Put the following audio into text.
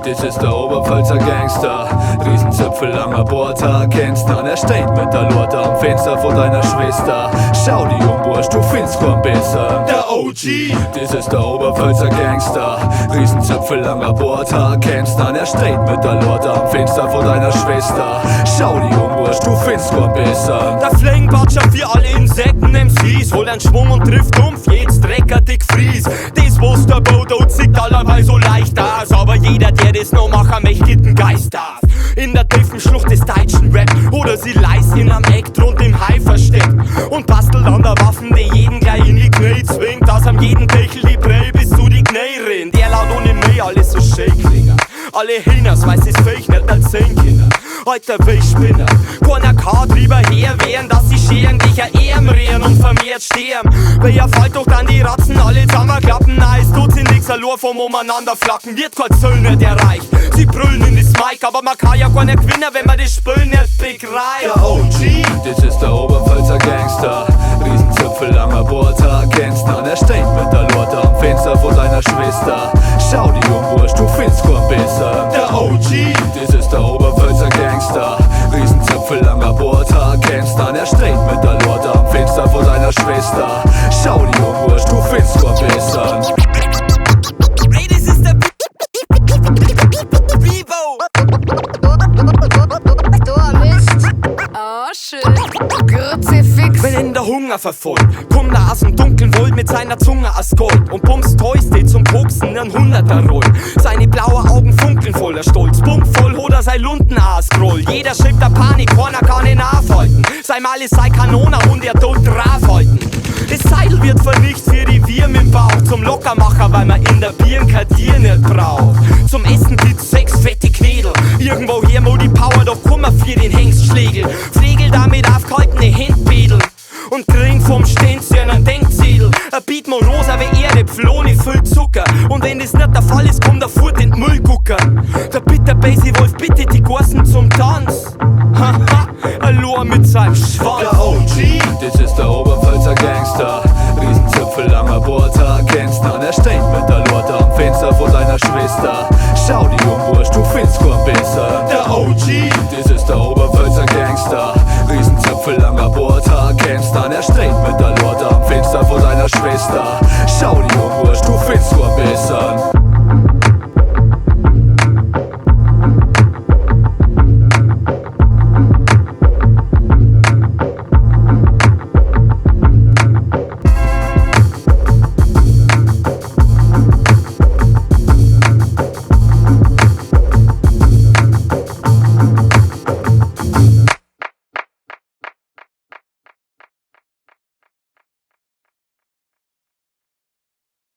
das ist der Oberpfälzer Gangster. Riesenzöpfel, langer Bohrtag, kennst dann. Er steht mit der Lorte am Fenster vor deiner Schwester. Schau die Bursch, du findest keinen besser. Der OG, das ist der Oberpfälzer Gangster. Riesenzöpfel, langer Bohrtag, kennst dann. Er steht mit der Lorte am Fenster vor deiner Schwester. Schau die Bursch, du findest keinen besser. Der Flingbatscher für alle Insekten-MCs, hol einen Schwung und trifft dumpf, jetzt Drecker dick Fries. Das was der Bodo sieht allerweil so leicht aus, aber jeder, der das noch macht, einen mächtigen Geist darf. In der tiefen Schlucht des deutschen Rap oder sie leist in am Eck und im Hai versteckt und bastelt an der Waffen, die jeden gleich in die Knie zwingt. Aus am jeden Deckel die Brille bis zu die Knie rennt. Der laut ohne mich alles so schön klingen. Alle Hinners weiß es fähig nicht als sehen Kinder. Heute will ich spinnen. Keiner kann drüber herwehren, dass die Scheren dich ermrehren und vermehrt sterben. Weil ihr fällt doch dann die Ratzen alle zusammenklappen. Nein, es tut sich nix, allein vom Umeinander flacken. Wird kein Zoll nicht erreicht. Sie brüllen in das Mic, aber man kann ja gar nicht gewinnen, wenn man das Spiel nicht begreift. Der OG, das ist der Oberpfälzer Gangster. Riesenzöpfel, langer Bohrtag, kennst dann. Er steht mit der Lorte am Fenster vor deiner Schwester. Schau die Bursch, du findest keinen besser. Der OG, das ist der Oberpfälzer Gangster. Riesenzöpfel, langer Bohrtag, kennst dann. Er steht mit der Lorte am Fenster vor deiner Schwester. Schau die Bursch, du findest keinen besser. Ey, das ist der Bibo. Oh shit, Kruzifix. Wenn ihn der Hunger verfolgt, kommt er aus dem dunklen Wald mit seiner Zunge aus Gold und bumst Täuste zum Koksen einen Hunderter rollen. Seine blauen Augen funkeln voller Stolz, pumpvoll oder sein Lunden ausgroll. Jeder schreibt der Panik, keiner kann ihn aufhalten. Sein Mal ist sein Kanone und er tut draufhalten. Das Seil wird vernichtet für die Wirm im Bauch. Zum Lockermacher, weil man in der Birn kein Tier nicht braucht. Zum Essen gibt's 6 fette Knädel. Irgendwoher mo die Power, doch kummer für den Hengstschlegel. Flegel damit aufgehaltene Händbedeln und kriegen vom Stenzi einen Denkzettel. Ein Beat mo rosa wie Erde, Pflone voll Zucker. Und wenn das nicht der Fall ist, kommt er fort in den Müll gucken. Der Bitter Basie Wolf bittet die Gorsen zum Tanz. Haha, allein mit seinem Schwanz. Der OG, das ist der Oberpfälzer Gangster. Riesenzöpfel, langer Bohrtag, kennst dann. Er steht mit der Lorte am Fenster vor deiner Schwester. Schau die Bursch, du findest keinen besser. Der OG, das ist der Oberpfälzer Gangster. Riesenzöpfel, langer Bohrtag, kennst dann. Er steht mit der Lorte am Fenster vor deiner Schwester. Schau die Bursch, du findest keinen besser.